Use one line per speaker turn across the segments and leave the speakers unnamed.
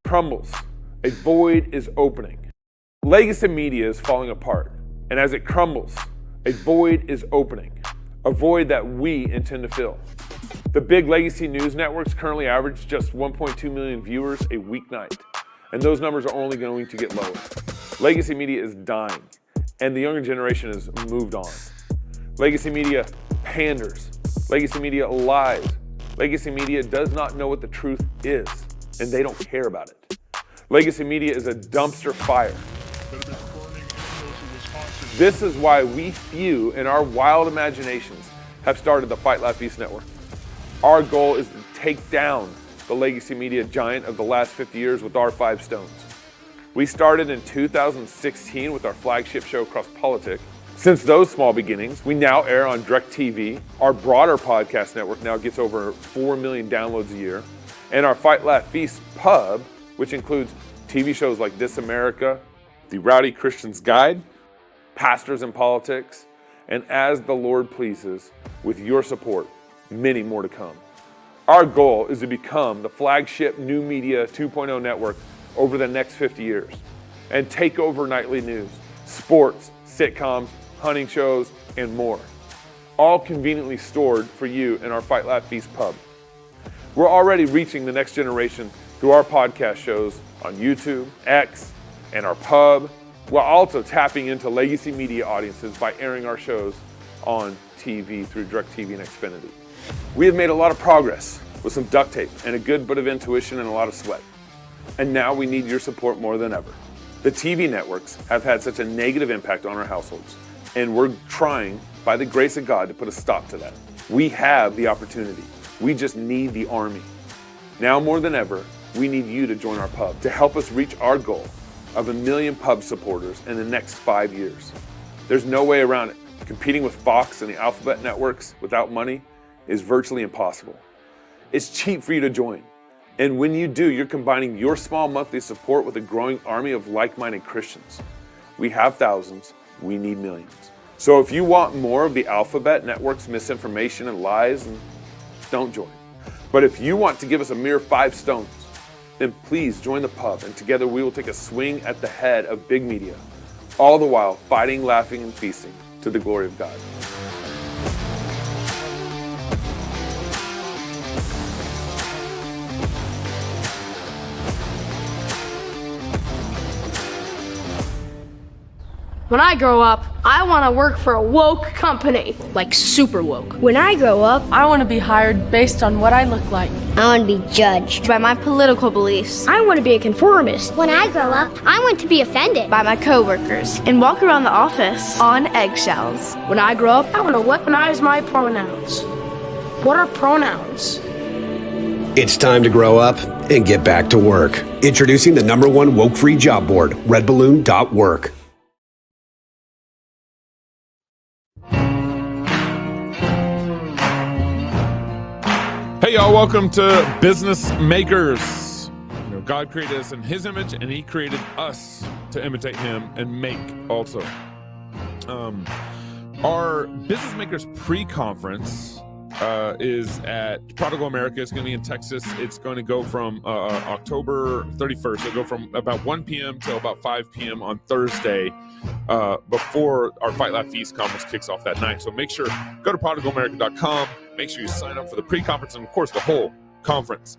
crumbles, a void is opening. Legacy media is falling apart, and as it crumbles, a void is opening, a void that we intend to fill. The big legacy news networks currently average just 1.2 million viewers a weeknight, and those numbers are only going to get lower. Legacy media is dying, and the younger generation has moved on. Legacy media panders. Legacy media lies. Legacy media does not know what the truth is, and they don't care about it. Legacy media is a dumpster fire. This is why we few in our wild imaginations have started the Fight Laugh Feast Network. Our goal is to take down the legacy media giant of the last 50 years with our 5 stones. We started in 2016 with our flagship show, Cross Politic. Since those small beginnings, we now air on DirecTV. Our broader podcast network now gets over 4 million downloads a year. And our Fight Laugh Feast pub, which includes TV shows like This America, The Rowdy Christian's Guide, Pastors in Politics, and As the Lord Pleases, with your support, many more to come. Our goal is to become the flagship new media 2.0 network over the next 50 years and take over nightly news, sports, sitcoms, hunting shows, and more, all conveniently stored for you in our Fight Laugh Feast pub. We're already reaching the next generation through our podcast shows on YouTube, X, and our pub, while also tapping into legacy media audiences by airing our shows on TV through DirecTV and Xfinity. We have made a lot of progress with some duct tape and a good bit of intuition and a lot of sweat. And now we need your support more than ever. The TV networks have had such a negative impact on our households, and we're trying, by the grace of God, to put a stop to that. We have the opportunity. We just need the army. Now more than ever, we need you to join our pub to help us reach our goal of 1 million pub supporters in the next 5 years. There's no way around it. Competing with Fox and the Alphabet networks without money is virtually impossible. It's cheap for you to join. And when you do, you're combining your small monthly support with a growing army of like-minded Christians. We have thousands, we need millions. So if you want more of the Alphabet network's misinformation and lies, don't join. But if you want to give us a mere 5 stones, then please join the pub, and together we will take a swing at the head of big media, all the while fighting, laughing, and feasting to the glory of God.
When I grow up, I want to work for a woke company, like super woke.
When I grow up,
I want to be hired based on what I look like.
I want to be judged
by my political beliefs.
I want to be a conformist.
When I grow up, I want to be offended
by my coworkers and walk around the office on eggshells.
When I grow up, I want to weaponize my pronouns. What are pronouns?
It's time to grow up and get back to work. Introducing the #1 woke-free job board, redballoon.work.
Hey y'all, welcome to Business Makers. God created us in His image, and He created us to imitate Him and make also. Our Business Makers pre-conference is at Prodigal America. It's going to be in Texas. It's going to go from October 31st. It'll go from about 1 p.m. till about 5 p.m. on Thursday before our Fight Laugh Feast conference kicks off that night. So make sure, go to prodigalamerica.com. Make sure you sign up for the pre-conference and, of course, the whole conference.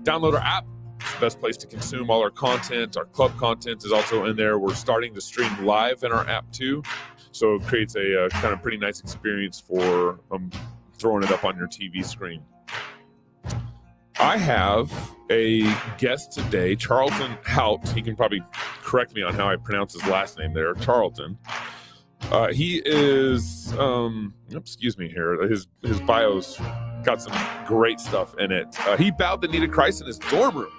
Download our app. It's the best place to consume all our content. Our club content is also in there. We're starting to stream live in our app, too. So it creates a kind of pretty nice experience for throwing it up on your TV screen. I have a guest today, Charlton Haupt. He can probably correct me on how I pronounce his last name there, Charlton. He is, excuse me here, his bio's got some great stuff in it. He bowed the knee to Christ in his dorm room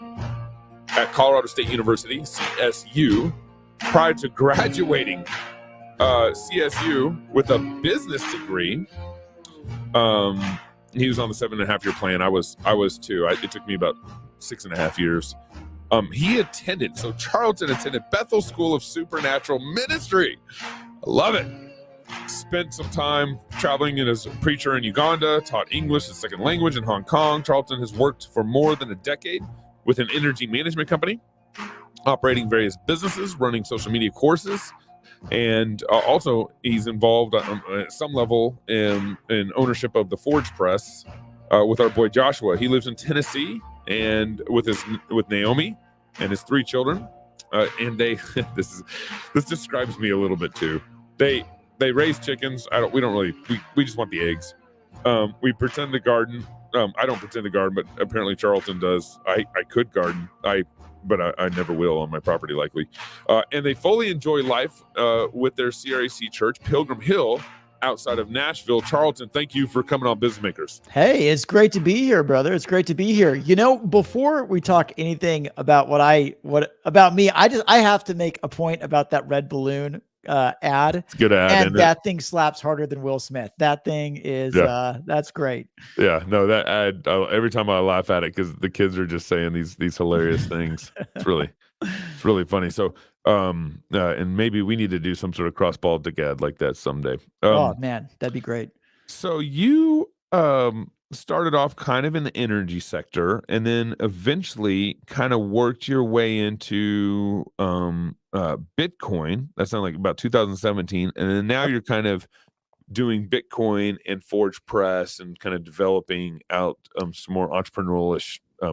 at Colorado State University, CSU, prior to graduating CSU with a business degree. He was on the 7.5-year plan. I was too. It took me about 6.5 years. He attended, so Charlton attended Bethel School of Supernatural Ministry. I love it. Spent some time traveling as a preacher in Uganda, taught English as a second language in Hong Kong. Charlton has worked for more than a decade with an energy management company, operating various businesses, running social media courses, and also he's involved at some level in ownership of the Forge Press with our boy Joshua. He lives in Tennessee and with Naomi and his 3 children, and they this describes me a little bit too. They raise chickens. We just want the eggs. We pretend to garden. I don't pretend to garden, but apparently Charlton does. I could garden. But I never will on my property, likely. And they fully enjoy life with their CRAC church, Pilgrim Hill, outside of Nashville. Charlton, thank you for coming on Business Makers.
Hey, it's great to be here, brother. It's great to be here. Before we talk anything about about me, I have to make a point about that red balloon ad.
It's a good ad,
and that thing slaps harder than Will Smith. That thing is that's great.
Yeah, no, that ad, every time I laugh at it because the kids are just saying these hilarious things. It's really funny. So and maybe we need to do some sort of cross-politic ad like that someday.
Oh man, that'd be great.
So you started off kind of in the energy sector and then eventually kind of worked your way into Bitcoin. That sounded like about 2017. And then now you're kind of doing Bitcoin and Forge Press and kind of developing out some more entrepreneurial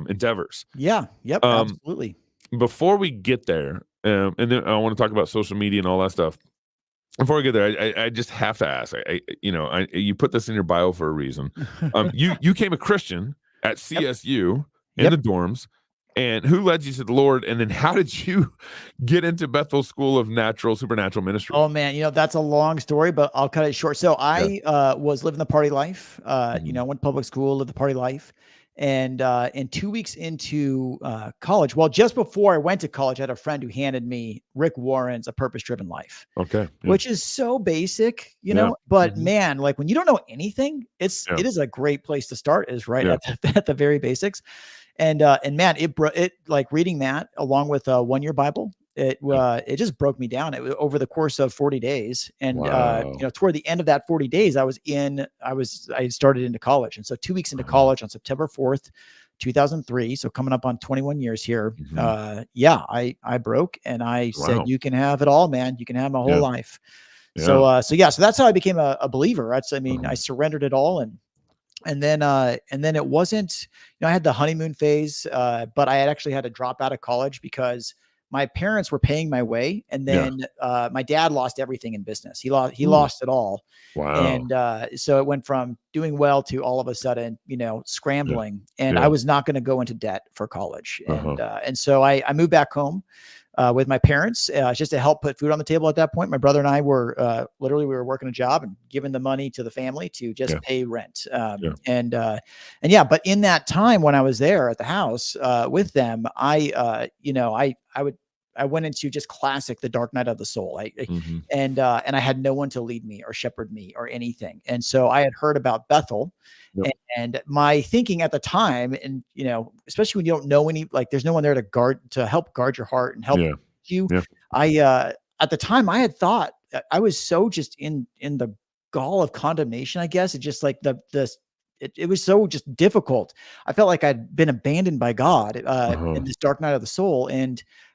endeavors.
Yeah. Yep. Absolutely.
Before we get there, and then I want to talk about social media and all that stuff. Before we get there, I just have to ask. You put this in your bio for a reason. You became a Christian at CSU in the dorms, and who led you to the Lord? And then how did you get into Bethel School of Supernatural Ministry?
Oh man, that's a long story, but I'll cut it short. So I was living the party life. Went to public school, lived the party life. And 2 weeks into college, well, just before I went to college, I had a friend who handed me Rick Warren's A Purpose-Driven Life.
Okay. Yeah.
Which is so basic, but man, like when you don't know anything, it is a great place to start, is right at the very basics. And man, it like reading that along with a 1-year Bible, it just broke me down. It was over the course of 40 days. And, toward the end of that 40 days, I started into college. And so 2 weeks into college on September 4th, 2003. So coming up on 21 years here. I broke and I said, you can have it all, man. You can have my whole life. Yeah. So that's how I became a believer. I surrendered it all. And then it wasn't, I had the honeymoon phase, but I had actually had to drop out of college because my parents were paying my way. And then my dad lost everything in business. He lost it all. Wow. And so it went from doing well to all of a sudden, scrambling. And I was not going to go into debt for college. And so I moved back home with my parents just to help put food on the table at that point. My brother and I were we were working a job and giving the money to the family to just pay rent. But in that time when I was there at the house with them, I went into just classic, the dark night of the soul. And I had no one to lead me or shepherd me or anything. And so I had heard about Bethel and my thinking at the time, and, especially when you don't know there's no one there to help guard your heart and help you. Yeah. At the time I had thought I was so just in the gall of condemnation, I guess. It just like it was so just difficult. I felt like I'd been abandoned by God in this dark night of the soul.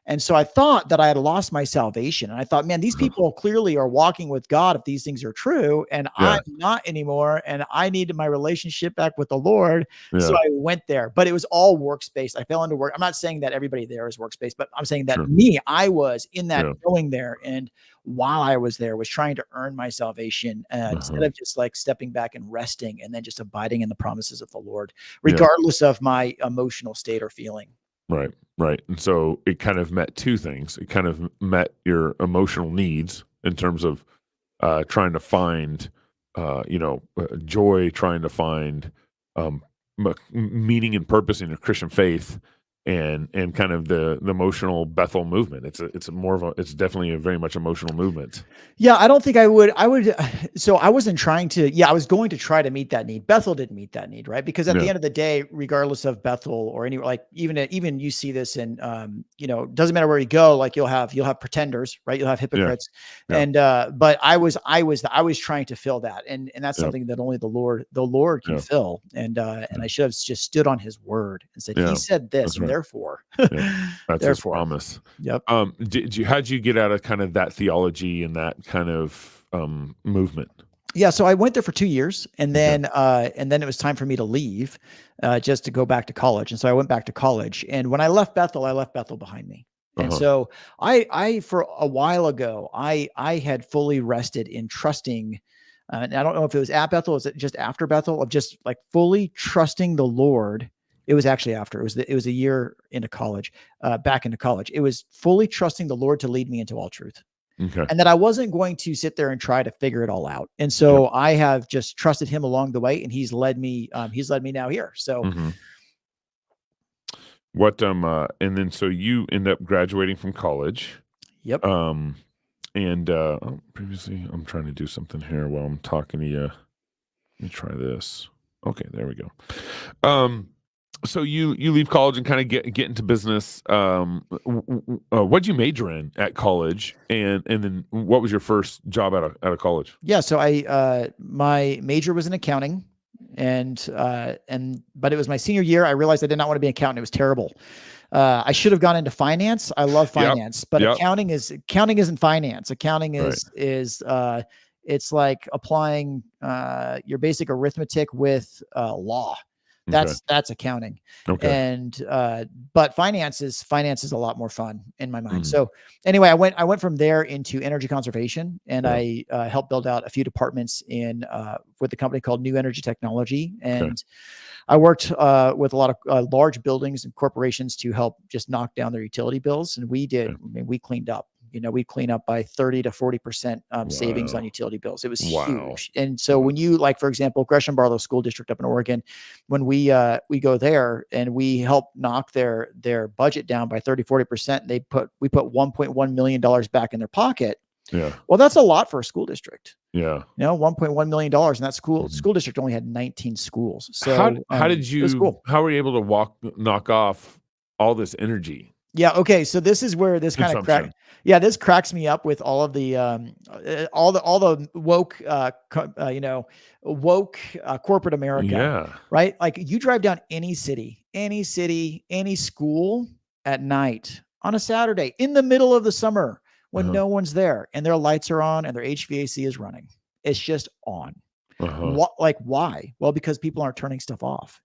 And so I thought that I had lost my salvation. And I thought, man, these people clearly are walking with God if these things are true. And I'm not anymore. And I needed my relationship back with the Lord. Yeah. So I went there, but it was all works-based. I fell into work. I'm not saying that everybody there is works-based, but I'm saying that I was in that going there. And while I was there, was trying to earn my salvation instead of just like stepping back and resting and then just abiding in the promises of the Lord, regardless of my emotional state or feeling.
Right. And so it kind of met two things. It kind of met your emotional needs in terms of trying to find, joy, trying to find meaning and purpose in your Christian faith, and kind of the emotional Bethel movement. It's definitely a very much emotional movement.
Yeah, I don't think I would. So I wasn't trying to. I was going to try to meet that need. Bethel didn't meet that need, right? Because at the end of the day, regardless of Bethel or any, like even you see this in, doesn't matter where you go. Like you'll have pretenders, right? You'll have hypocrites, but I was trying to fill that, and that's something that only the Lord can fill. And I should have just stood on His word and said, He said this, and there for.
Yeah, that's his promise.
Yep.
How'd you get out of kind of that theology and that kind of movement?
Yeah, so I went there for 2 years, and then it was time for me to leave, just to go back to college. And so I went back to college. And when I left Bethel behind me. And so I for a while ago, I had fully rested in trusting. And I don't know if it was at Bethel, was it just after Bethel, of just like fully trusting the Lord. It was actually after. It was a year into college, back into college. It was fully trusting the Lord to lead me into all truth.
Okay.
And that I wasn't going to sit there and try to figure it all out. And so I have just trusted him along the way, and he's led me now here. So
and then so you end up graduating from college.
Yep.
Previously, I'm trying to do something here while I'm talking to you. Let me try this. Okay, there we go. So you leave college and kind of get into business. What'd you major in at college, and then what was your first job out of college?
Yeah, so my major was in accounting, but it was my senior year. I realized I did not want to be an accountant. It was terrible. I should have gone into finance. I love finance, but accounting isn't finance. Accounting is it's like applying your basic arithmetic with law. That's accounting.
Okay.
And but finance is a lot more fun in my mind. So anyway, I went from there into energy conservation, and I helped build out a few departments with a company called New Energy Technology. And I worked with a lot of large buildings and corporations to help just knock down their utility bills. And we cleaned up. We clean up by 30 to 40% savings on utility bills. It was huge. And so when you, like, for example, Gresham Barlow School District up in Oregon, when we go there and we help knock their budget down by 30, 40%, we put $1.1 million back in their pocket.
Yeah.
Well, that's a lot for a school district.
Yeah.
$1.1 million. And that school district only had 19 schools. So
how were you able to knock off all this energy?
Yeah. Okay. So this is where this kind of this cracks me up with all of the woke, corporate America.
Yeah.
Right. Like, you drive down any city, any school at night on a Saturday in the middle of the summer when no one's there, and their lights are on and their HVAC is running. It's just on. Why? Well, because people aren't turning stuff off.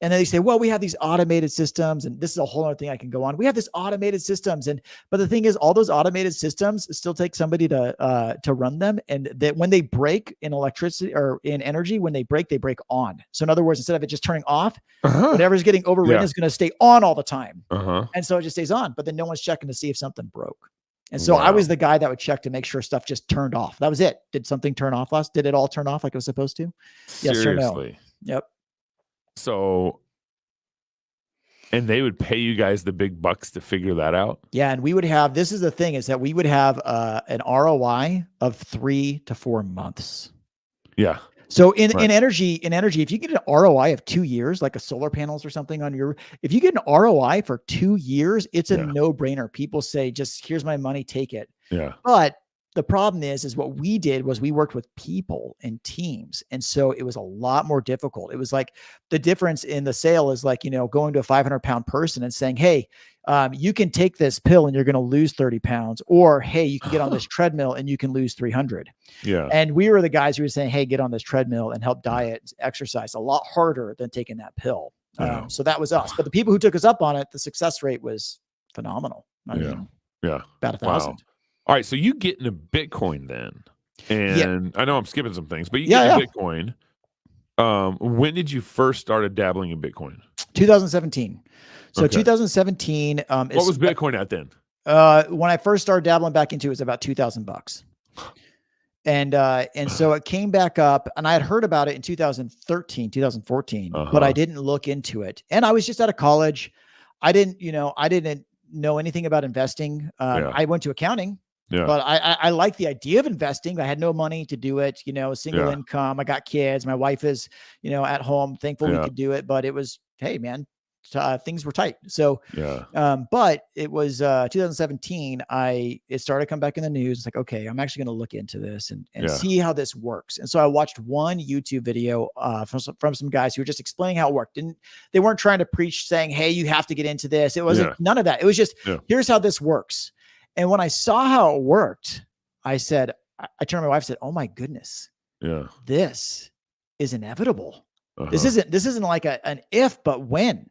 And then they say, well, we have these automated systems, and this is a whole other thing I can go on. We have this automated systems. But the thing is, all those automated systems still take somebody to run them. And that when they break in electricity or in energy, when they break on. So in other words, instead of it just turning off, whatever's getting overridden is going to stay on all the time. And so it just stays on, but then no one's checking to see if something broke. And so I was the guy that would check to make sure stuff just turned off. That was it. Did something turn off last? Did it all turn off like it was supposed to? Yes or no? Yep.
So, and they would pay you guys the big bucks to figure that out?
Yeah. And we would have, this is the thing, is that we would have an ROI of 3 to 4 months.
Yeah.
So in energy, if you get an ROI of 2 years, like a solar panels or something if you get an ROI for 2 years, it's a no-brainer. People say, just here's my money, take it.
Yeah.
But the problem is what we did was we worked with people and teams. And so it was a lot more difficult. It was like the difference in the sale is like, going to a 500-pound person and saying, hey, you can take this pill and you're going to lose 30 pounds, or, hey, you can get on this treadmill and you can lose 300.
Yeah.
And we were the guys who were saying, hey, get on this treadmill and help diet, exercise, a lot harder than taking that pill. So that was us. But the people who took us up on it, the success rate was phenomenal. I mean, about 1,000.
All right, so you get into Bitcoin then, and I know I'm skipping some things, but you get into Bitcoin. When did you first start dabbling in Bitcoin?
2017. So 2017.
What was Bitcoin at then?
When I first started dabbling back into it, was about $2,000. And so it came back up, and I had heard about it in 2013, 2014, but I didn't look into it. And I was just out of college. I didn't know anything about investing. I went to accounting.
Yeah.
But I like the idea of investing. I had no money to do it, single income. I got kids. My wife is, at home. Thankful we could do it. But it was, hey, man, things were tight. So, but it was 2017. It started to come back in the news. It's like, okay, I'm actually going to look into this and see how this works. And so I watched one YouTube video from some guys who were just explaining how it worked. They weren't trying to preach saying, hey, you have to get into this. It wasn't none of that. It was just, here's how this works. And when I saw how it worked, I said, I turned to my wife and said, oh my goodness, this is inevitable. This isn't like an if, but when.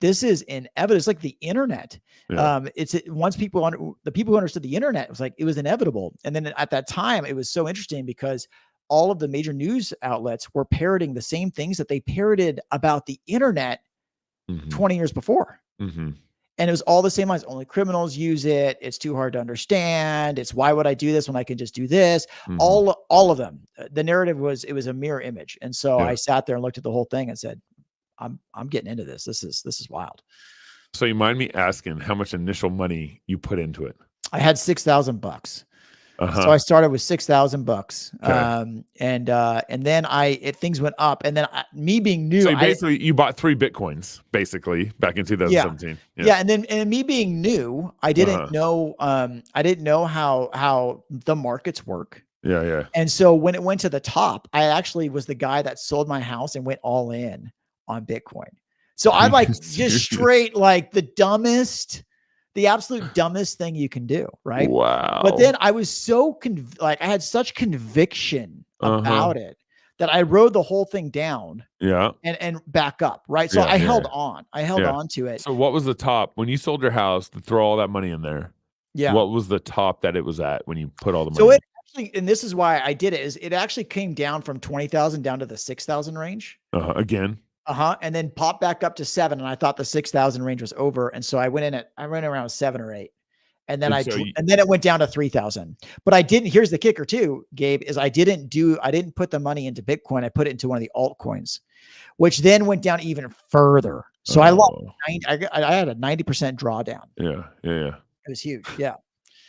This is inevitable. It's like the internet. Once the people who understood the internet, it was inevitable. And then at that time, it was so interesting because all of the major news outlets were parroting the same things that they parroted about the internet 20 years before. And it was all the same lines. Only criminals use it. It's too hard to understand. It's why would I do this when I can just do this? All of them. The narrative was a mirror image. And so I sat there and looked at the whole thing and said, I'm getting into this. This is wild.
So you mind me asking how much initial money you put into it?
I had $6,000. So I started with $6,000. And then things went up, and then me being new. So
you bought 3 Bitcoins basically back in 2017.
And me being new, I didn't know, how the markets work. And so when it went to the top, I actually was the guy that sold my house and went all in on Bitcoin. So I just straight the absolute dumbest thing you can do. Right.
Wow.
But then I was so I had such conviction about it that I rode the whole thing down and back up. Right. So I held on to it.
So what was the top when you sold your house to throw all that money in there? Yeah. What was the top that it was at when you put all the money?
So it actually, and this is why I did it, is it actually came down from 20,000 down to the 6,000 range.
Again.
And then popped back up to 7. And I thought the 6,000 range was over. And so I went around 7 or 8. And then and then it went down to 3,000. But I didn't, here's the kicker too, Gabe, is I didn't put the money into Bitcoin. I put it into one of the altcoins, which then went down even further. So I lost I had a 90% drawdown.
Yeah. It
was huge. Yeah.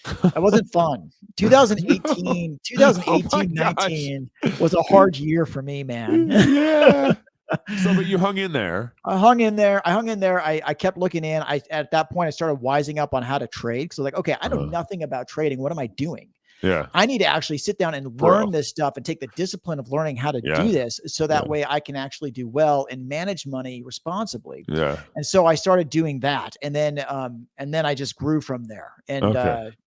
It wasn't fun. 2018, 19 was a hard year for me, man.
Yeah. So, but you hung in there.
I hung in there. I kept looking in. At that point, I started wising up on how to trade. So okay, I know nothing about trading. What am I doing?
Yeah.
I need to actually sit down and learn this stuff and take the discipline of learning how to do this so that way I can actually do well and manage money responsibly. Yeah. And so I started doing that. And then I just grew from there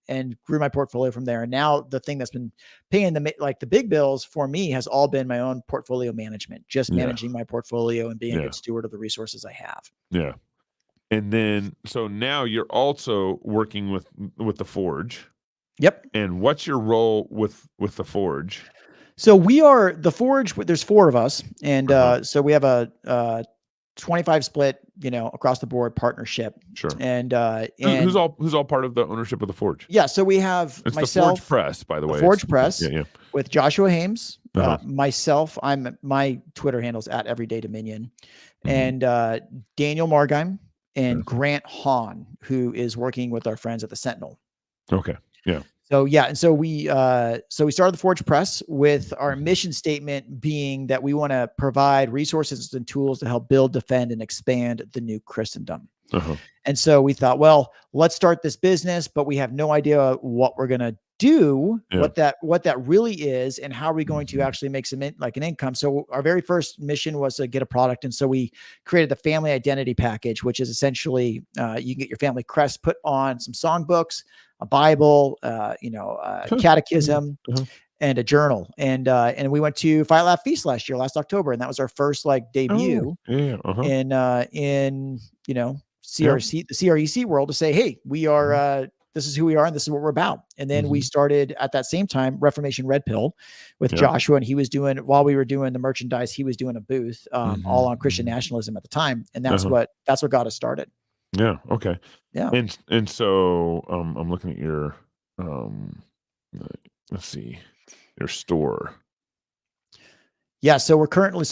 and grew my portfolio from there. And now the thing that's been paying the big bills for me has all been my own portfolio management, just managing my portfolio and being a good steward of the resources I have.
Yeah. And then, so now you're also working with the Forge.
Yep.
And what's your role with the Forge?
So we are the Forge. There's 4 of us. And so we have a 25 split, across the board partnership.
Sure.
And
who's all part of the ownership of the Forge?
Yeah. So we have
it's
myself,
the Forge Press, by the way.
Forge Press with Joshua Hames, myself. My Twitter handle's at Everyday Dominion, and Daniel Margheim and Grant Hahn, who is working with our friends at the Sentinel.
Okay. Yeah.
So and so we started the Forge Press with our mission statement being that we want to provide resources and tools to help build, defend, and expand the new Christendom. And so we thought, well, let's start this business, but we have no idea what we're gonna do, what that really is, and how are we going to actually make an income. So our very first mission was to get a product, and so we created the Family Identity Package, which is essentially you can get your family crest put on, some songbooks, a Bible, catechism, and a journal. And we went to Fight Laugh Feast last October, and that was our first debut in CRC, the CREC world, to say, hey, we are this is who we are and this is what we're about. And then we started at that same time Reformation Red Pill with Joshua, and he was doing, while we were doing the merchandise, he was doing a booth all on Christian nationalism at the time, and that's what got us started.
Yeah. Okay.
Yeah.
And so I'm looking at your let's see, your store.
Yeah. So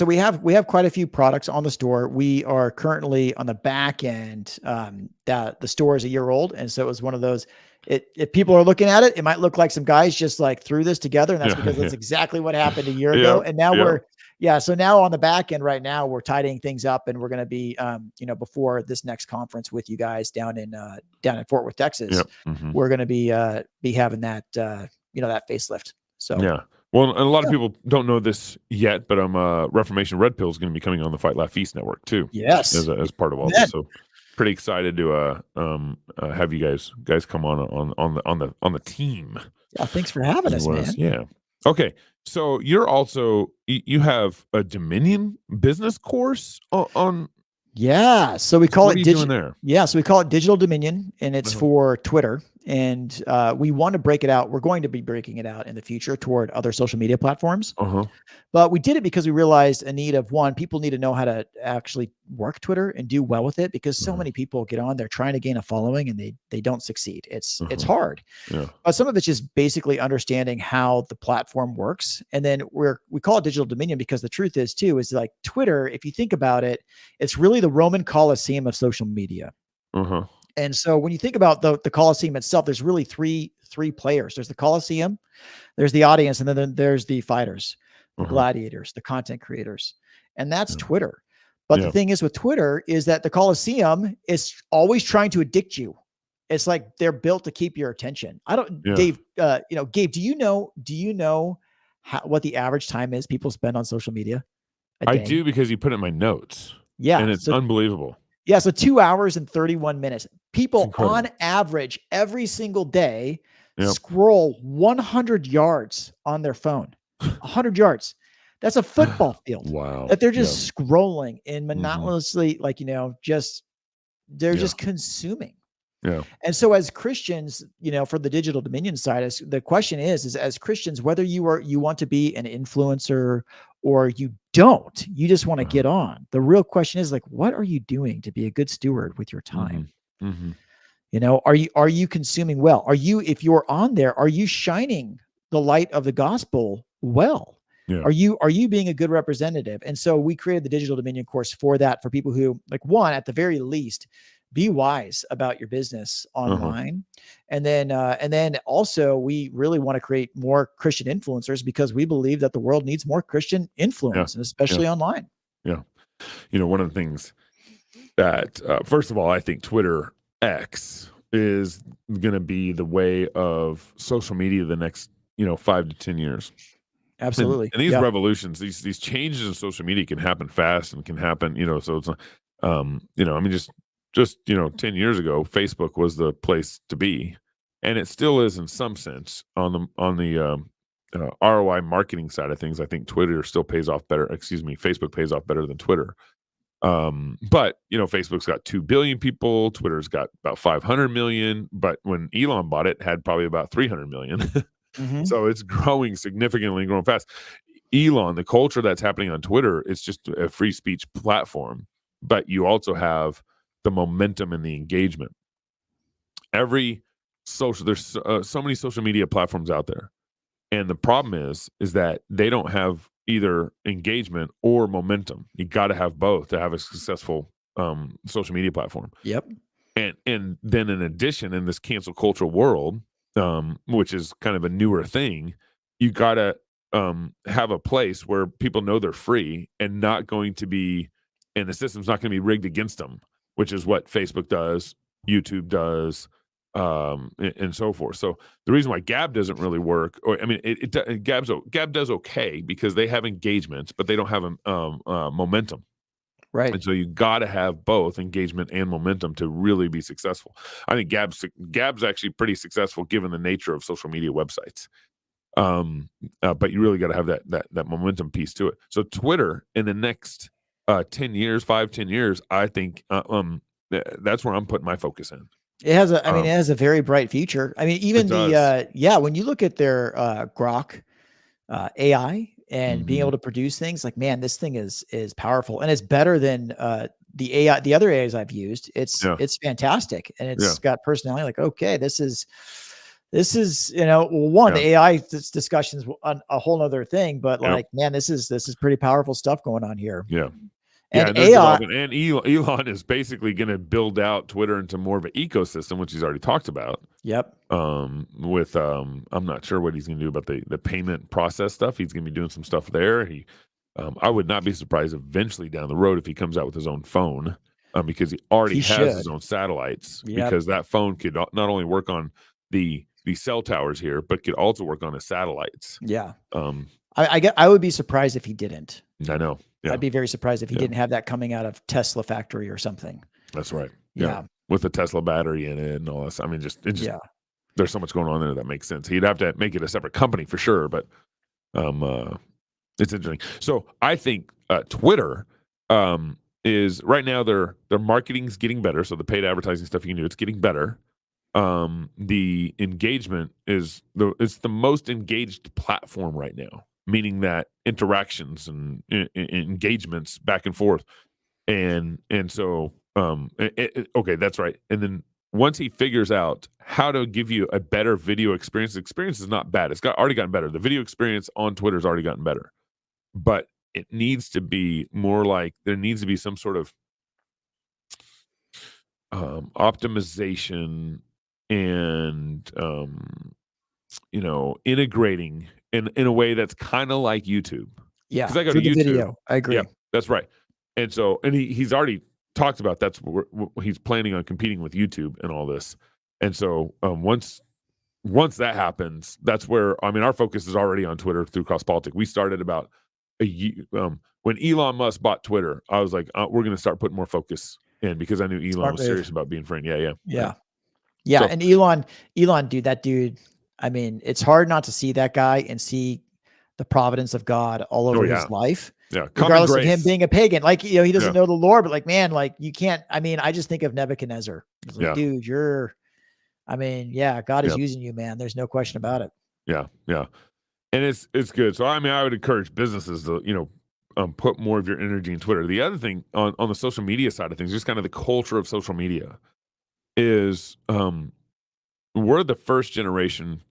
we have quite a few products on the store. We are currently on the back end. That the store is a year old, and so it was one of those. If people are looking at it, it might look like some guys just threw this together, and that's because that's exactly what happened a year ago. And now Yeah. So now on the back end right now, we're tidying things up, and we're going to be, before this next conference with you guys down in Fort Worth, Texas, we're going to be having that, that facelift. So,
yeah. Well, and a lot of people don't know this yet, but Reformation Red Pill is going to be coming on the Fight Laugh Feast network too.
Yes.
As part of all this. So pretty excited to have you guys come on the team.
Yeah. Thanks for having us, man.
Yeah. Okay. So you have a Dominion business course on.
Yeah. So we call
it
digital.
There?
Yeah. So we call it Digital Dominion, and it's for Twitter. And we want to break it out. We're going to be breaking it out in the future toward other social media platforms. But we did it because we realized a need of people need to know how to actually work Twitter and do well with it, because so many people get on there trying to gain a following and they don't succeed. It's hard. Yeah. But some of it's just basically understanding how the platform works. And then we call it Digital Dominion because the truth is like Twitter, if you think about it, it's really the Roman Colosseum of social media. And so when you think about the Colosseum itself, there's really three players. There's the Colosseum, there's the audience, and then there's the fighters, the gladiators, the content creators. And that's Twitter. But the thing is with Twitter is that the Colosseum is always trying to addict you. It's like they're built to keep your attention. Dave, Gabe, do you know what the average time is people spend on social media a day?
I do, because you put it in my notes.
Yeah.
And it's unbelievable.
Yeah. So 2 hours and 31 minutes. People on average every single day scroll 100 yards on their phone. 100 yards. That's a football field.
Wow.
That they're just scrolling and monotonously, they're just consuming.
Yeah.
And so as Christians, for the Digital Dominion side, the question is as Christians, whether you want to be an influencer or you don't, you just want to get on. The real question is what are you doing to be a good steward with your time? Are you consuming well? If you're on there, are you shining the light of the gospel well? Yeah. Are you being a good representative? And so we created the Digital Dominion course for that, for people who at the very least, be wise about your business online. And then also we really want to create more Christian influencers, because we believe that the world needs more Christian influence, and especially online.
Yeah. One of the things that, first of all, I think Twitter X is going to be the way of social media the next, 5 to 10 years.
Absolutely.
And these revolutions, these changes in social media can happen fast and can happen, so it's, just 10 years ago, Facebook was the place to be, and it still is in some sense on the ROI marketing side of things. I think Twitter still pays off better. Facebook pays off better than Twitter. But Facebook's got 2 billion people. Twitter's got about 500 million. But when Elon bought it, had probably about 300 million. So it's growing significantly and growing fast. Elon, the culture that's happening on Twitter, it's just a free speech platform, but you also have the momentum and the engagement. There's so many social media platforms out there, and the problem is that they don't have either engagement or momentum. You got to have both to have a successful social media platform.
Yep.
And then in addition, in this cancel culture world, which is kind of a newer thing, you got to have a place where people know they're free and not going to be, and the system's not going to be rigged against them, which is what Facebook does, YouTube does, and so forth. So the reason why Gab doesn't really work, Gab does okay because they have engagement, but they don't have momentum.
Right.
And so you got to have both engagement and momentum to really be successful. I think Gab's actually pretty successful given the nature of social media websites. But you really got to have that momentum piece to it. So Twitter in the next 10 years, 5-10 years, I think that's where I'm putting my focus in.
It has it has a very bright future. I mean, even when you look at their Grok AI and being able to produce things, man, this thing is powerful, and it's better than the other AIs I've used. It's fantastic, and it's got personality. Okay, this is the AI discussions on a whole other thing, but man, this is pretty powerful stuff going on here.
Yeah.
And AI,
and Elon is basically going to build out Twitter into more of an ecosystem, which he's already talked about.
Yep.
With I'm not sure what he's going to do about the payment process stuff. He's going to be doing some stuff there. I would not be surprised eventually down the road if he comes out with his own phone, because he already has his own satellites.
Yep.
Because that phone could not only work on the cell towers here, but could also work on his satellites.
Yeah. I would be surprised if he didn't.
I know. Yeah.
I'd be very surprised if he didn't have that coming out of Tesla factory or something.
That's right.
Yeah.
With the Tesla battery in it and all this. I mean, there's so much going on there that makes sense. He'd have to make it a separate company for sure, but it's interesting. So I think Twitter is right now their marketing's getting better. So the paid advertising stuff you can do, it's getting better. The engagement it's the most engaged platform right now, meaning that interactions and engagements back and forth. And so okay, that's right. And then once he figures out how to give you a better video experience, the experience is not bad. It's already gotten better. The video experience on Twitter has already gotten better. But it needs to be more like there needs to be some sort of optimization and integrating in a way that's kind of like YouTube.
Yeah,
because I go to YouTube.
Video. I agree.
Yeah, that's right. And so, and he's already talked about that's what he's planning on competing with YouTube and all this. And so, once that happens, that's where our focus is already on Twitter through Cross Politic. We started about when Elon Musk bought Twitter. I was like, we're going to start putting more focus in because I knew Elon was serious about being friend. Yeah. So,
and Elon, dude, that dude. I mean, it's hard not to see that guy and see the providence of God all over his life.
Yeah,
regardless of him being a pagan, like he doesn't know the Lord, but like, man, like you can't. I mean, I just think of Nebuchadnezzar. Like, dude, God is using you, man. There's no question about it.
Yeah, and it's good. So I would encourage businesses to put more of your energy in Twitter. The other thing on the social media side of things, just kind of the culture of social media, is we're the first generation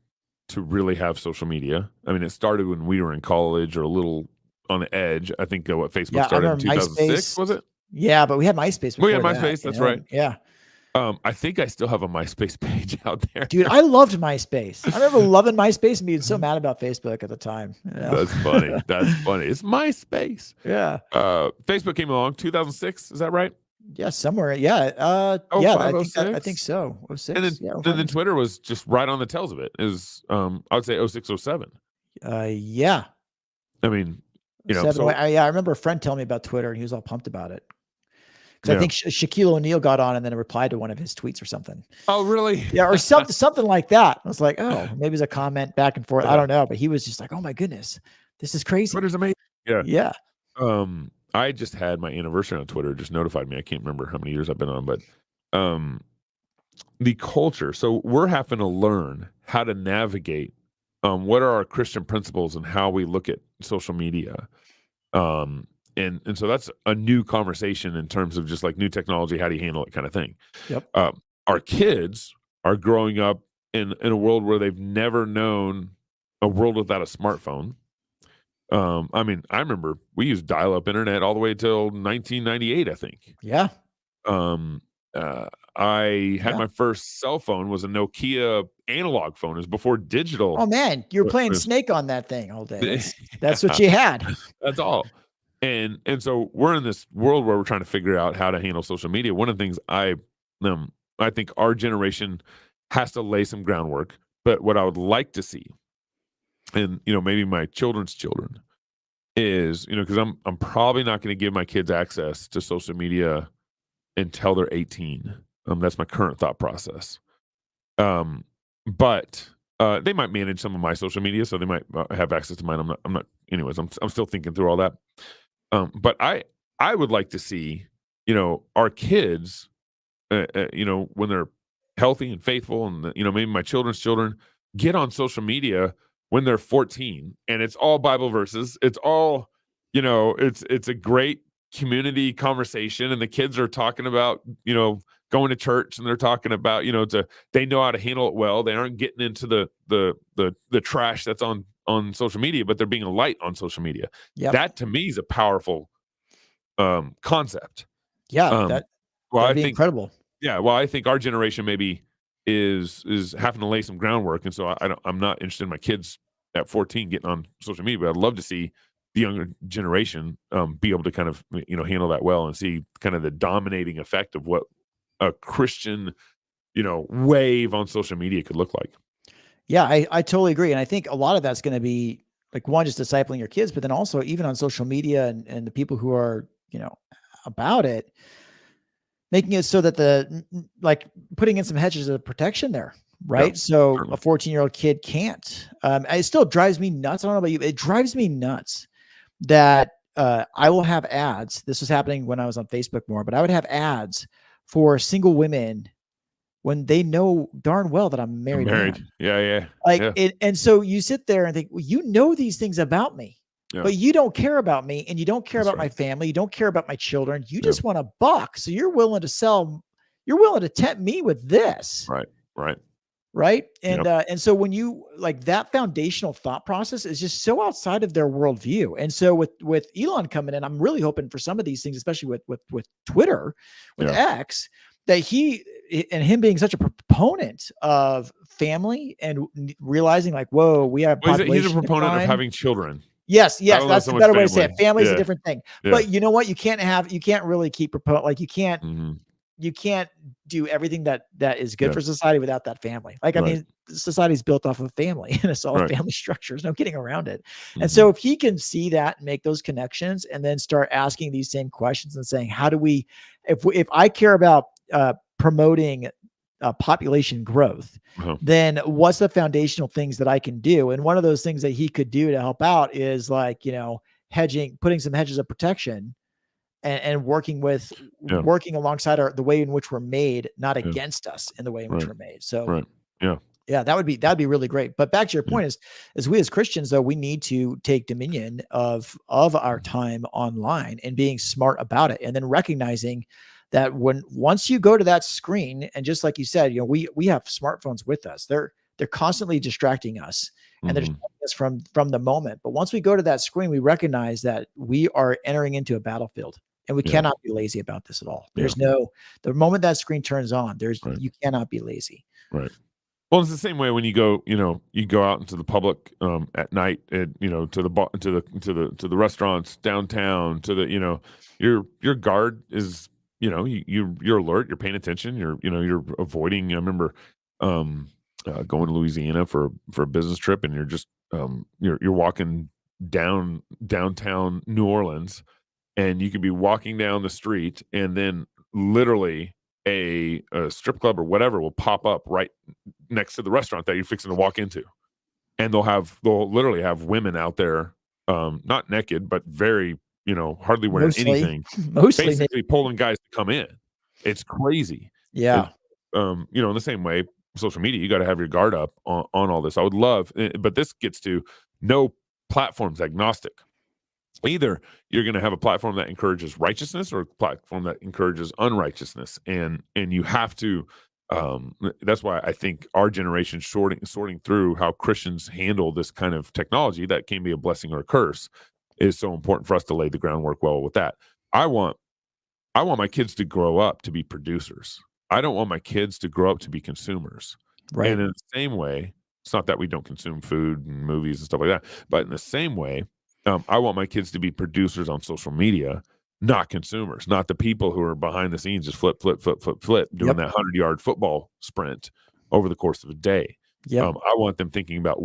to really have social media. I mean, it started when we were in college or a little on the edge. I think what Facebook started in 2006, was it?
Yeah, but we had MySpace.
We had MySpace. That's right.
Yeah.
I think I still have a MySpace page out there.
Dude, I loved MySpace. I remember loving MySpace and being so mad about Facebook at the time.
That's funny. That's funny. It's MySpace.
Yeah.
Facebook came along 2006. Is that right?
Yeah, somewhere. Yeah. I think so. 06.
And then Twitter was just right on the tails of it. Is I would say 06, 07.
Yeah.
I mean,
I remember a friend telling me about Twitter and he was all pumped about it. Because I think Shaquille O'Neal got on and then replied to one of his tweets or something.
Oh, really?
Yeah, or something like that. I was like, oh, maybe it's a comment back and forth. I don't know. But he was just like, oh my goodness, this is crazy.
Twitter's amazing.
Yeah.
I just had my anniversary on Twitter. It just notified me. I can't remember how many years I've been on, but the culture. So we're having to learn how to navigate what are our Christian principles and how we look at social media. And so that's a new conversation in terms of just like new technology. How do you handle it, kind of thing?
Yep.
Our kids are growing up in a world where they've never known a world without a smartphone. I remember we used dial-up internet all the way till 1998, I think.
Yeah.
I had my first cell phone was a Nokia analog phone. It was before digital.
Oh man, you were playing Snake on that thing all day. That's what you had.
That's all. And so we're in this world where we're trying to figure out how to handle social media. One of the things I think our generation has to lay some groundwork. But what I would like to see, and maybe my children's children, is because I'm probably not going to give my kids access to social media until they're 18. That's my current thought process. But they might manage some of my social media, so they might have access to mine. I'm not. Anyways, I'm still thinking through all that. But I would like to see, our kids, when they're healthy and faithful, and maybe my children's children get on social media when they're 14, and it's all Bible verses. It's all, it's a great community conversation, and the kids are talking about, going to church, and they're talking about, they know how to handle it well. They aren't getting into the trash that's on social media, but they're being a light on social media.
Yep.
That to me is a powerful concept.
Yeah, that'd be incredible.
Yeah, well, I think our generation maybe is having to lay some groundwork, and so I'm not interested in my kids at 14 getting on social media, but I'd love to see
the younger generation be able to kind of, handle that well and see kind of the dominating effect of what a Christian, wave on social media could look like.
Yeah, I totally agree. And I think a lot of that's going to be like, one, just discipling your kids, but then also even on social media and the people who are, about it, making it so that like putting in some hedges of protection there. Right. Yeah, so certainly. A 14-year-old kid can't, it still drives me nuts. I don't know about you. It drives me nuts that I will have ads. This was happening when I was on Facebook more, but I would have ads for single women when they know darn well that I'm married. Man.
Yeah.
Like it. And so you sit there and think, well, these things about me, but you don't care about me, and you don't care about my family. You don't care about my children. You just want a buck. So you're willing to tempt me with this. Right. And so when you like that foundational thought process is just so outside of their worldview. And so with Elon coming in, I'm really hoping for some of these things, especially with Twitter, with X, that him being such a proponent of family and realizing like, whoa, we have
he's a proponent of having children.
Yes, that's a better way to say it. Family is a different thing. But you know what? You can't really keep you can't. Mm-hmm. You can't do everything that is good for society without that family. Like, I mean, society's built off of family and it's all family structures, no getting around it. Mm-hmm. And so if he can see that and make those connections and then start asking these same questions and saying, how do we, if I care about promoting population growth, then what's the foundational things that I can do? And one of those things that he could do to help out is like, hedging, putting some hedges of protection and working alongside the way in which we're made, not against us in the way in which we're made. So that'd be really great. But back to your point is we as Christians, though, we need to take dominion of our time online and being smart about it. And then recognizing that once you go to that screen, and just like you said, we have smartphones with us, they're constantly distracting us. And they're distracting us from the moment. But once we go to that screen, we recognize that we are entering into a battlefield. And we cannot be lazy about this at all. There's the moment that screen turns on, you cannot be lazy. Right.
Well, it's the same way when you go out into the public at night, to the restaurants downtown, to the your guard is you're alert, you're paying attention, you're avoiding. I remember going to Louisiana for a business trip, and you're just you're walking downtown New Orleans. And you could be walking down the street, and then literally a strip club or whatever will pop up right next to the restaurant that you're fixing to walk into. And they'll literally have women out there, not naked, but very, hardly wearing anything. Mostly basically pulling guys to come in. It's crazy.
Yeah.
In the same way, social media, you got to have your guard up on all this. I would love, but this gets to no platform's agnostic. Either you're going to have a platform that encourages righteousness or a platform that encourages unrighteousness, and you have to. That's why I think our generation sorting through how Christians handle this kind of technology that can be a blessing or a curse is so important for us to lay the groundwork well with that. I want my kids to grow up to be producers. I don't want my kids to grow up to be consumers. Right. And in the same way, it's not that we don't consume food and movies and stuff like that, but in the same way, I want my kids to be producers on social media, not consumers, not the people who are behind the scenes just flip, doing that 100-yard football sprint over the course of a day. I want them thinking about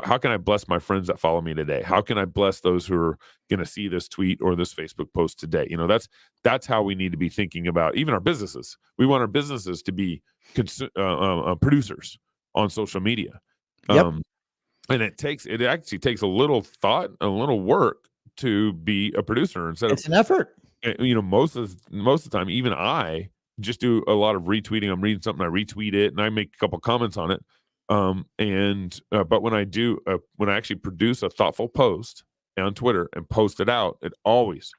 how can I bless my friends that follow me today? How can I bless those who are going to see this tweet or this Facebook post today? That's how we need to be thinking about even our businesses. We want our businesses to be producers on social media. And it actually takes a little thought, a little work to be a producer.
It's an effort.
Most of the time, even I just do a lot of retweeting. I'm reading something, I retweet it, and I make a couple comments on it. But when I actually produce a thoughtful post on Twitter and post it out, it always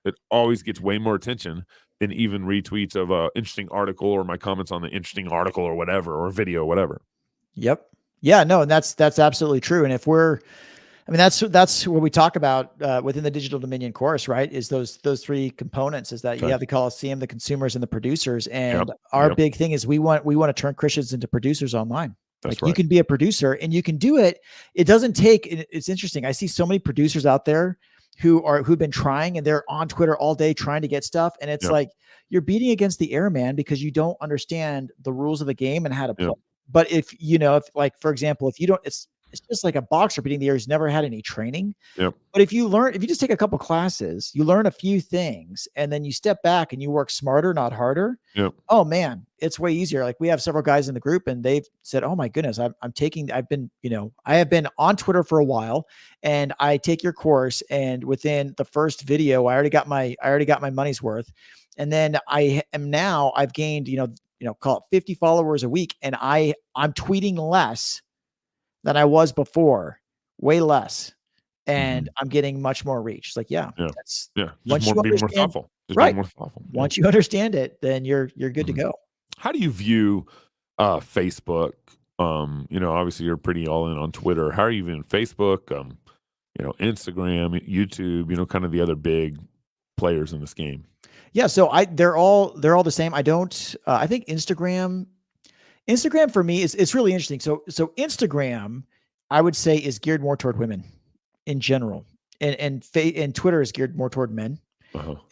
gets way more attention than even retweets of an interesting article or my comments on the interesting article or whatever, or video, whatever.
Yep. Yeah, no, and that's absolutely true. And that's what we talk about within the Digital Dominion course, right? Is those three components, is that you have the Coliseum, the consumers, and the producers. And our big thing is we want to turn Christians into producers online. That's right. You can be a producer and you can do it. It doesn't take, it's interesting. I see so many producers out there who've been trying, and they're on Twitter all day trying to get stuff. And it's like, you're beating against the air, man, because you don't understand the rules of the game and how to play. But if like, for example, if you don't, it's just like a boxer beating the air who's never had any training. But if you just take a couple classes, you learn a few things, and then you step back and you work smarter, not harder. Oh man, it's way easier. Like, we have several guys in the group, and they've said, oh my goodness, I have been on Twitter for a while, and I take your course, and within the first video, I already got my money's worth. And then I've gained, call it 50 followers a week. And I'm tweeting less than I was before, way less. And I'm getting much more reach. It's like, that's
once you understand, more thoughtful.
Right. More thoughtful. Once you understand it, then you're good to go.
How do you view Facebook? Obviously you're pretty all in on Twitter. How are you viewing Facebook? Instagram, YouTube, kind of the other big players in this game.
Yeah. So they're all the same. I think Instagram for me it's really interesting. So Instagram, I would say, is geared more toward women in general, and Twitter is geared more toward men.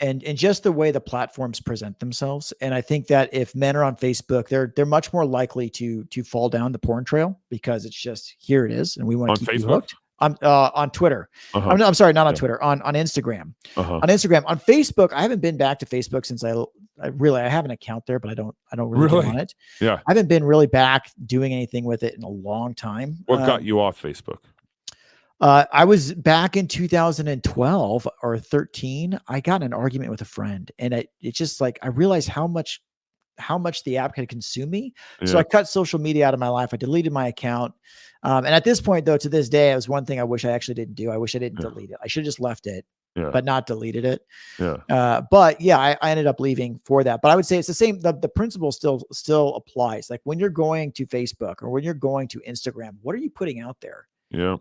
And just the way the platforms present themselves. And I think that if men are on Facebook, they're much more likely to fall down the porn trail, because it's just, here it is, and we want to keep you hooked. On Twitter. I'm sorry, not on Twitter, on Instagram. On Instagram. On Facebook, I haven't been back to Facebook since I have an account there, but I don't really get on it. I haven't been really back doing anything with it in a long time.
What got you off Facebook?
I was back in 2012 or 13. I got in an argument with a friend, and it's just like, I realized how much the app could consume me. So I cut social media out of my life. I deleted my account. And at this point, though, to this day, it was one thing I wish I actually didn't do. I wish I didn't delete it. I should have just left it, but not deleted it. But I ended up leaving for that. But I would say it's the same. The principle still applies. Like, when you're going to Facebook or when you're going to Instagram, what are you putting out there?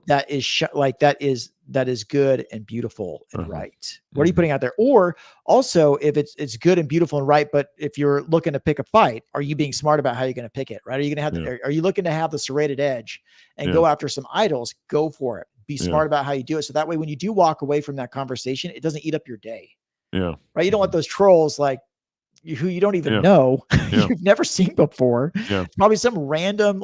That is good and beautiful and right. What are you putting out there? Or also, if it's good and beautiful and right, but if you're looking to pick a fight, are you being smart about how you're going to pick it? Right? Are you going to have are you looking to have the serrated edge and go after some idols? Go for it. Be smart about how you do it. So that way, when you do walk away from that conversation, it doesn't eat up your day. Right? You don't want those trolls who you don't even know, you've never seen before. Probably some random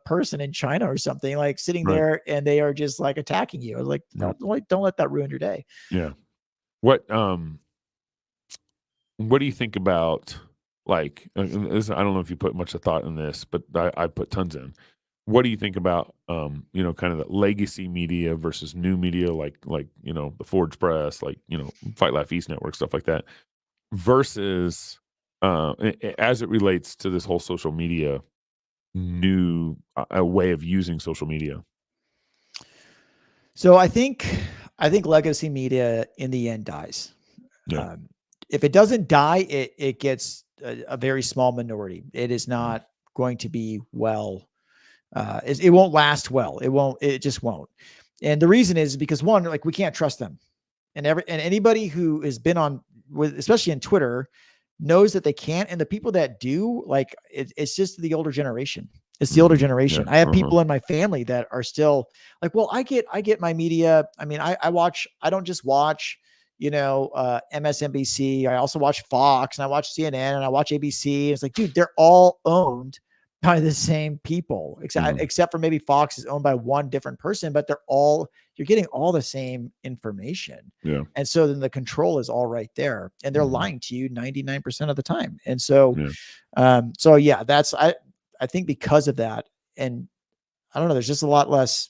person in China or something, like sitting there, and they are just like attacking you. I was like, no, don't let that ruin your day.
What do you think about, like, I don't know if you put much of thought in this, but I put tons in. What do you think about kind of the legacy media versus new media, like the Forge Press, Fight Laugh East Network, stuff like that, versus as it relates to this whole social media new way of using social media?
So I think legacy media in the end dies. If it doesn't die, it gets a very small minority. It is not going to be it won't last well. It just won't. And the reason is because, one, like, we can't trust them. And anybody who has been on, especially in Twitter, knows that they can't. And the people that do, like, it's just the older generation. It's the older generation. I have people in my family that are still like, well, I get my media. I mean, I don't just watch, MSNBC. I also watch Fox, and I watch CNN, and I watch ABC. It's like, dude, they're all owned by the same people, except for maybe Fox is owned by one different person, but you're getting all the same information. And so then the control is all right there, and they're lying to you 99% of the time. And so, that's, I think because of that, and I don't know, there's just a lot less.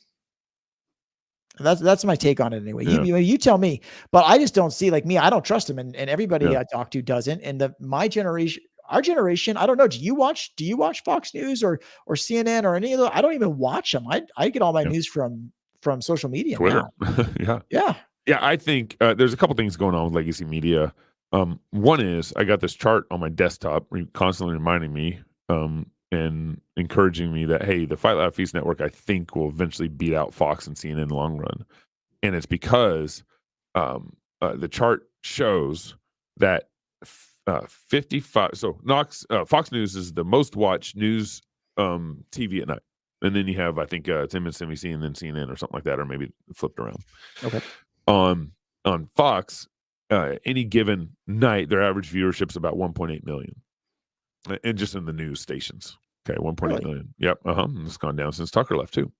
That's my take on it anyway. You tell me, but I just don't see, like, me, I don't trust them, and everybody I talk to doesn't. And our generation, I don't know. Do you watch Fox News or CNN or any of those? I don't even watch them. I get all my news from social media.
Twitter.
Now.
I think there's a couple things going on with legacy media. One is, I got this chart on my desktop constantly reminding me and encouraging me that, hey, the Fight Laugh Feast Network, I think, will eventually beat out Fox and CNN in the long run. And it's because the chart shows that 55. So Fox News is the most watched news TV at night, and then you have, I think, it's MSNBC and then CNN or something like that, or maybe flipped around.
Okay.
on Fox, any given night, their average viewership is about 1.8 million, and just in the news stations. Okay, 1.8 million. Yep. And it's gone down since Tucker left too.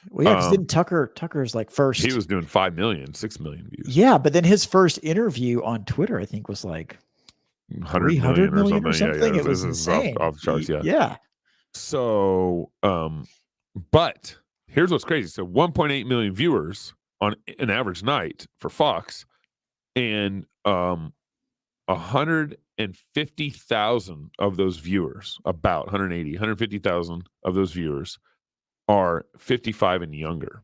Well, yeah, because didn't Tucker's like first?
He was doing 5 million, 6 million views.
Yeah, but then his first interview on Twitter, I think, was like 300 million or something.
Yeah.
It was insane.
Off the charts. Yeah.
Yeah.
So, but here's what's crazy. So 1.8 million viewers on an average night for Fox, and 150,000 of those viewers, about 150,000 of those viewers are 55 and younger.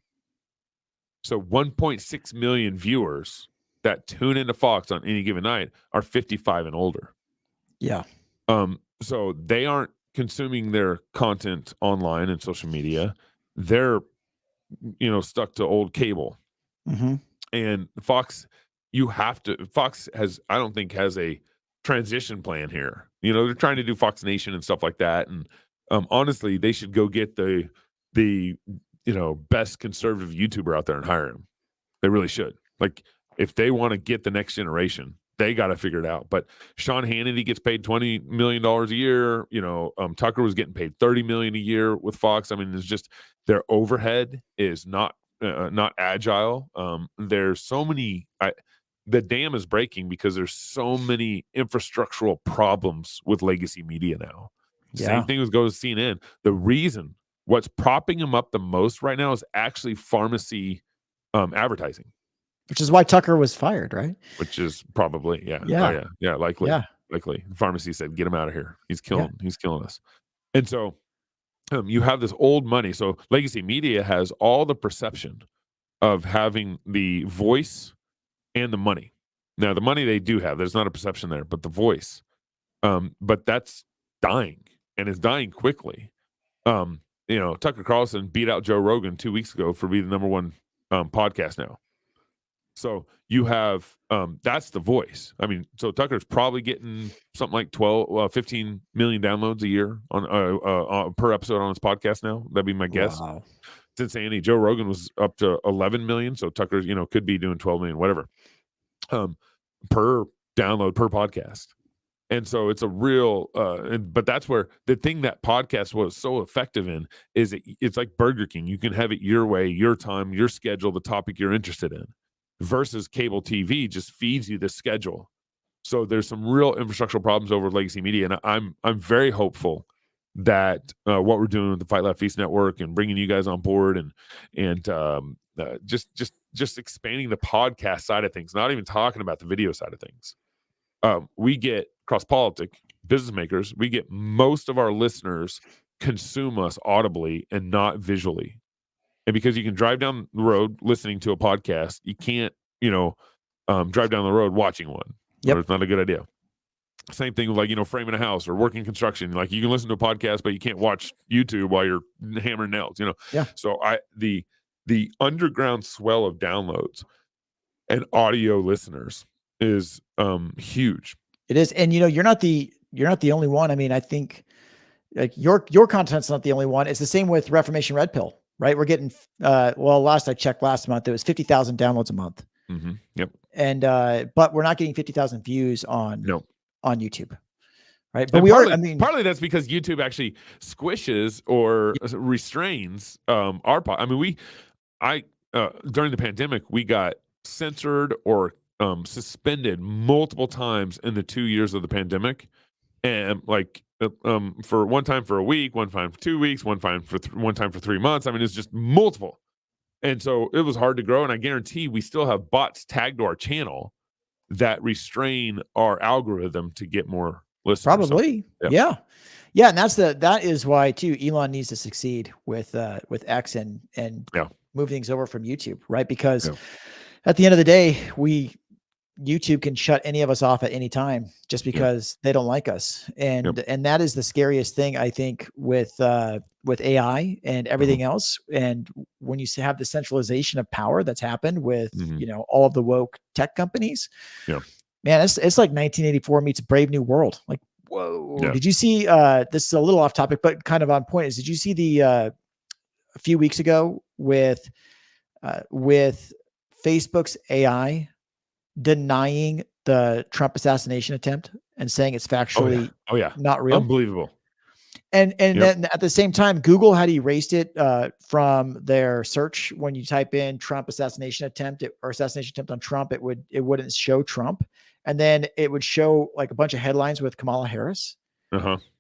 So 1.6 million viewers that tune into Fox on any given night are 55 and older.
Yeah.
So they aren't consuming their content online and social media. They're, stuck to old cable.
Mm-hmm.
And Fox, Fox I don't think has a transition plan here. They're trying to do Fox Nation and stuff like that. And honestly, they should go get the best conservative YouTuber out there and hire him. They really should. Like, if they want to get the next generation, they got to figure it out. But Sean Hannity gets paid $20 million a year. Tucker was getting paid $30 million a year with Fox. I mean, it's just their overhead is not agile. There's so many. The dam is breaking because there's so many infrastructural problems with legacy media now.
Yeah.
Same thing goes to CNN. The reason what's propping them up the most right now is actually pharmacy advertising.
Which is why Tucker was fired, right?
Which is probably, yeah.
Yeah.
Oh, yeah. Likely.
Yeah.
Likely. The pharmacy said, get him out of here. He's killing us. And so you have this old money. So legacy media has all the perception of having the voice and the money. Now, the money they do have, there's not a perception there, but the voice. But that's dying, and it's dying quickly. Tucker Carlson beat out Joe Rogan 2 weeks ago for being the number one podcast now. So you have that's the voice. I mean, so Tucker's probably getting something like 15 million downloads a year on per episode on his podcast now. That'd be my guess.
Wow.
Since Andy, Joe Rogan was up to 11 million, so Tucker's could be doing 12 million, whatever, per download per podcast. And so it's a real, but that's where the thing that podcast was so effective in is it's like Burger King. You can have it your way, your time, your schedule, the topic you're interested in, versus cable TV just feeds you the schedule. So there's some real infrastructural problems over legacy media, and I'm very hopeful that what we're doing with the Fight Laugh Feast Network and bringing you guys on board and just expanding the podcast side of things, not even talking about the video side of things. We get CrossPolitic, business makers, we get most of our listeners consume us audibly and not visually. And because you can drive down the road listening to a podcast, you can't, drive down the road watching one.
Yep.
It's not a good idea. Same thing with framing a house or working construction. Like, you can listen to a podcast, but you can't watch YouTube while you're hammering nails,
Yeah.
So the underground swell of downloads and audio listeners is huge.
It is. And you're not the only one. I mean, I think like your content's not the only one. It's the same with Reformation Red Pill, right? We're getting last I checked last month, it was 50,000 downloads a month.
Mm-hmm. Yep.
And but we're not getting 50,000 views on YouTube. Right. But
partly that's because YouTube actually squishes or restrains our during the pandemic, we got censored or suspended multiple times in the 2 years of the pandemic, and for one time for a week, one time for 2 weeks, one time for 3 months. I mean, it's just multiple, and so it was hard to grow. And I guarantee we still have bots tagged to our channel that restrain our algorithm to get more listeners.
Probably, yeah. And that is why too Elon needs to succeed with X and move things over from YouTube, right? Because at the end of the day, YouTube can shut any of us off at any time just because they don't like us. And that is the scariest thing, I think, with AI and everything else. And when you have the centralization of power that's happened with, all of the woke tech companies, man, it's like 1984 meets Brave New World. Like, whoa. Yeah. Did you see, this is a little off topic, but kind of on point, did you see a few weeks ago with Facebook's AI denying the Trump assassination attempt and saying it's factually not real.
Unbelievable.
And then at the same time, Google had erased it from their search. When you type in Trump assassination attempt or assassination attempt on Trump, it wouldn't show Trump. And then it would show like a bunch of headlines with Kamala Harris.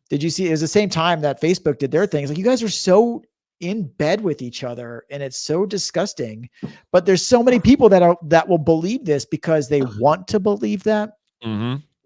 Did you see? It was the same time that Facebook did their things. Like, you guys are so in bed with each other and it's so disgusting, but there's so many people that will believe this because they want to believe that.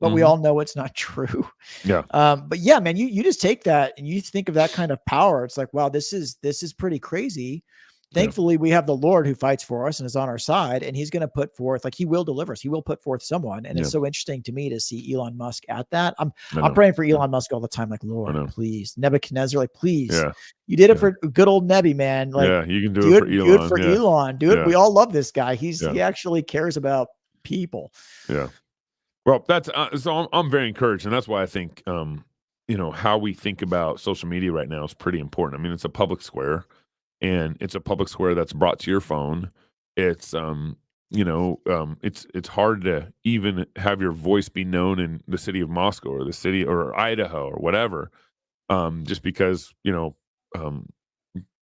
But we all know it's not true.
Yeah.
But yeah, man, you just take that and you think of that kind of power. It's like, wow, this is pretty crazy. Thankfully, we have the Lord who fights for us and is on our side, and he's going to put forth, like, he will deliver us. He will put forth someone. And it's so interesting to me to see Elon Musk at that. I'm praying for Elon Musk all the time. Like, Lord, please, Nebuchadnezzar, like, please, you did it for good old Nebby, man. Like,
you can do it for Elon.
Do it for Elon. Do it. We all love this guy. He actually cares about people.
Yeah. Well, that's so I'm very encouraged, and that's why I think how we think about social media right now is pretty important. I mean, it's a public square, and it's a public square that's brought to your phone. It's it's hard to even have your voice be known in the city of Moscow or the city or Idaho or whatever, just because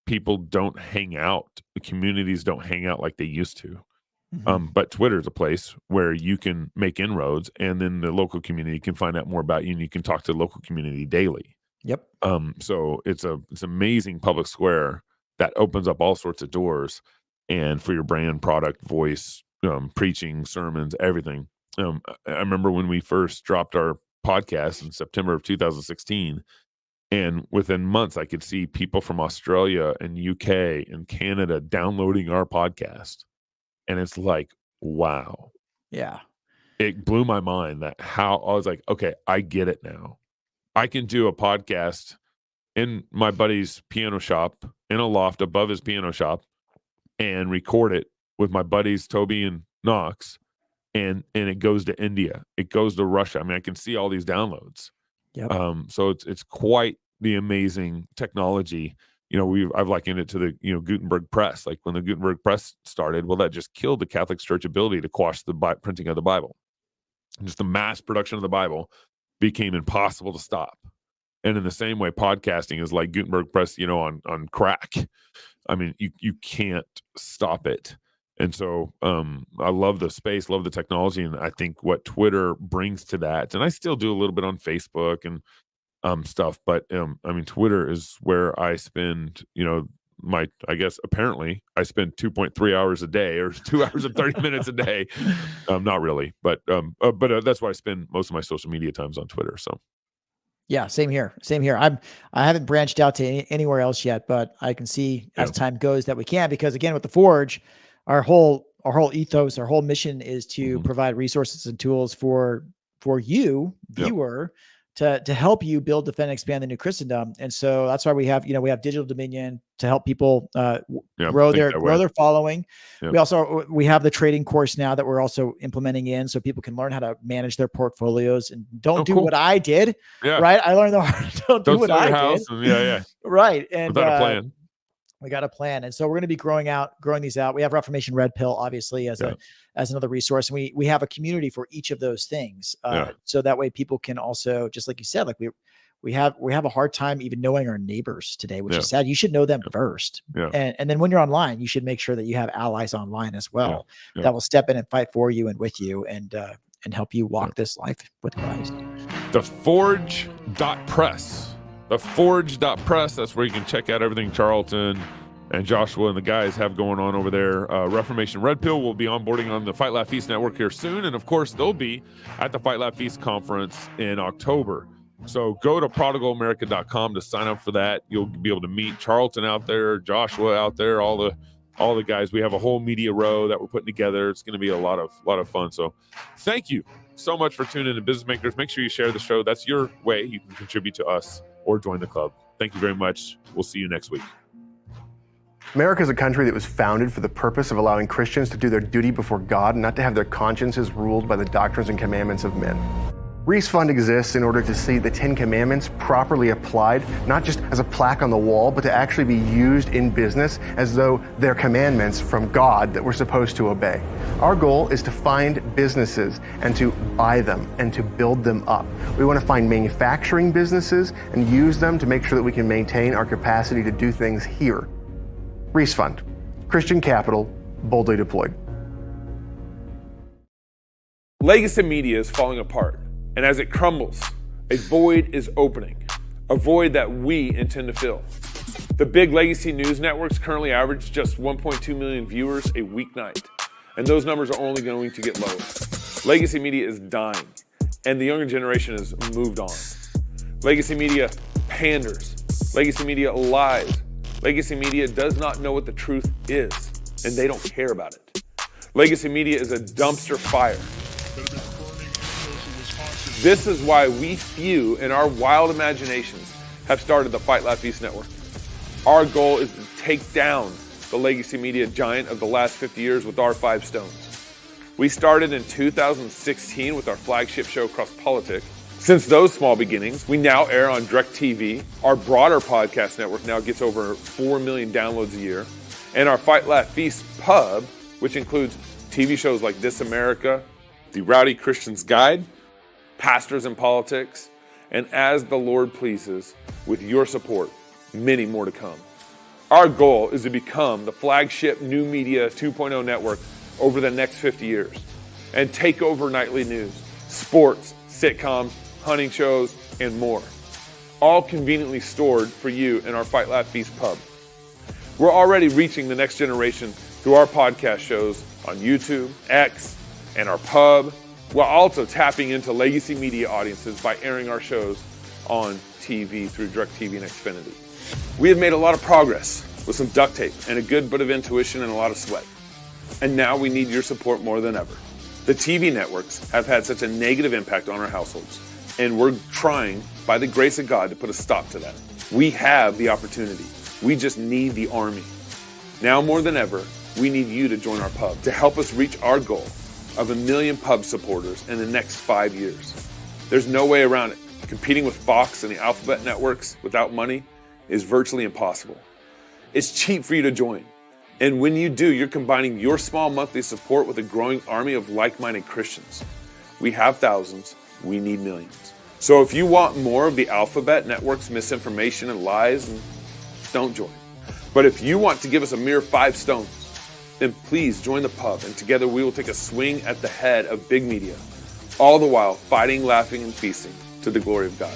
people don't hang out, the communities don't hang out like they used to. But Twitter is a place where you can make inroads, and then the local community can find out more about you, and you can talk to the local community daily.
Yep.
So it's amazing public square that opens up all sorts of doors, and for your brand, product, voice, preaching, sermons, everything. I remember when we first dropped our podcast in September of 2016, and within months I could see people from Australia and UK and Canada downloading our podcast. And it's like, wow.
Yeah.
It blew my mind that how I was like, okay, I get it now. I can do a podcast in my buddy's piano shop, in a loft above his piano shop, and record it with my buddies, Toby and Knox. And it goes to India. It goes to Russia. I mean, I can see all these downloads.
Yep.
So it's quite the amazing technology. I've likened it to the Gutenberg press. Like, when the Gutenberg press started, well, that just killed the Catholic Church ability to quash the printing of the Bible. Just the mass production of the Bible became impossible to stop. And in the same way, podcasting is like Gutenberg press, on crack. I mean, you can't stop it. And so I love the space, love the technology, and I think what Twitter brings to that. And I still do a little bit on Facebook and stuff, but I mean, Twitter is where I spend, apparently I spend 2.3 hours a day, or 2 hours and 30 minutes a day. Not really, but that's why I spend most of my social media times on Twitter. So
yeah, same here. I haven't branched out to anywhere else yet, but I can see as time goes that we can, because again, with the Forge, our whole ethos, our whole mission is to provide resources and tools for you, viewer, to help you build, defend, and expand the new Christendom. And so that's why we have Digital Dominion to help people grow their following. Yep. We have the trading course now that we're also implementing in, so people can learn how to manage their portfolios and don't do what I did. Yeah. Right. I learned the hard, don't do what I did.
And,
right. And
without a plan.
We got a plan. And so we're going to be growing these out. We have Reformation Red Pill, obviously, as another resource. And we have a community for each of those things. So that way people can also, just like you said, like we have a hard time even knowing our neighbors today, which is sad. You should know them first.
Yeah.
And then when you're online, you should make sure that you have allies online as well that will step in and fight for you and with you and help you walk this life with Christ.
Theforge.press. Theforge.press. That's where you can check out everything Charlton and Joshua and the guys have going on over there. Reformation Red Pill will be onboarding on the Fight Laugh Feast Network here soon. And of course, they'll be at the Fight Laugh Feast conference in October. So go to prodigalamerica.com to sign up for that. You'll be able to meet Charlton out there, Joshua out there, all the guys. We have a whole media row that we're putting together. It's going to be a lot of fun. So thank you so much for tuning in to Business Makers. Make sure you share the show. That's your way you can contribute to us or join the club. Thank you very much. We'll see you next week.
America is a country that was founded for the purpose of allowing Christians to do their duty before God and not to have their consciences ruled by the doctrines and commandments of men. Reese Fund exists in order to see the 10 Commandments properly applied, not just as a plaque on the wall, but to actually be used in business as though they're commandments from God that we're supposed to obey. Our goal is to find businesses and to buy them and to build them up. We want to find manufacturing businesses and use them to make sure that we can maintain our capacity to do things here. Reese Fund, Christian capital, boldly deployed.
Legacy media is falling apart, and as it crumbles, a void is opening, a void that we intend to fill. The big legacy news networks currently average just 1.2 million viewers a weeknight, and those numbers are only going to get lower. Legacy media is dying, and the younger generation has moved on. Legacy media panders. Legacy media lies. Legacy media does not know what the truth is, and they don't care about it. Legacy media is a dumpster fire. This is why we few in our wild imaginations have started the Fight Laugh Feast Network. Our goal is to take down the legacy media giant of the last 50 years with our 5 stones. We started in 2016 with our flagship show, Cross Politic. Since those small beginnings, we now air on DirecTV. Our broader podcast network now gets over 4 million downloads a year. And our Fight Laugh Feast pub, which includes TV shows like This America, The Rowdy Christian's Guide, Pastors in Politics, and As the Lord Pleases, with your support, many more to come. Our goal is to become the flagship new media 2.0 network over the next 50 years and take over nightly news, sports, sitcoms, hunting shows, and more, all conveniently stored for you in our Fight Laugh Feast pub. We're already reaching the next generation through our podcast shows on YouTube, X, and our pub, while also tapping into legacy media audiences by airing our shows on TV through DirecTV and Xfinity. We have made a lot of progress with some duct tape and a good bit of intuition and a lot of sweat. And now we need your support more than ever. The TV networks have had such a negative impact on our households, and we're trying, by the grace of God, to put a stop to that. We have the opportunity. We just need the army. Now more than ever, we need you to join our pub to help us reach our goal of 1 million pub supporters in the next 5 years. There's no way around it. Competing with Fox and the Alphabet networks without money is virtually impossible. It's cheap for you to join. And when you do, you're combining your small monthly support with a growing army of like-minded Christians. We have thousands, we need millions. So if you want more of the Alphabet network's misinformation and lies, don't join. But if you want to give us a mere 5 stones, then please join the pub, and together we will take a swing at the head of big media, all the while fighting, laughing, and feasting to the glory of God.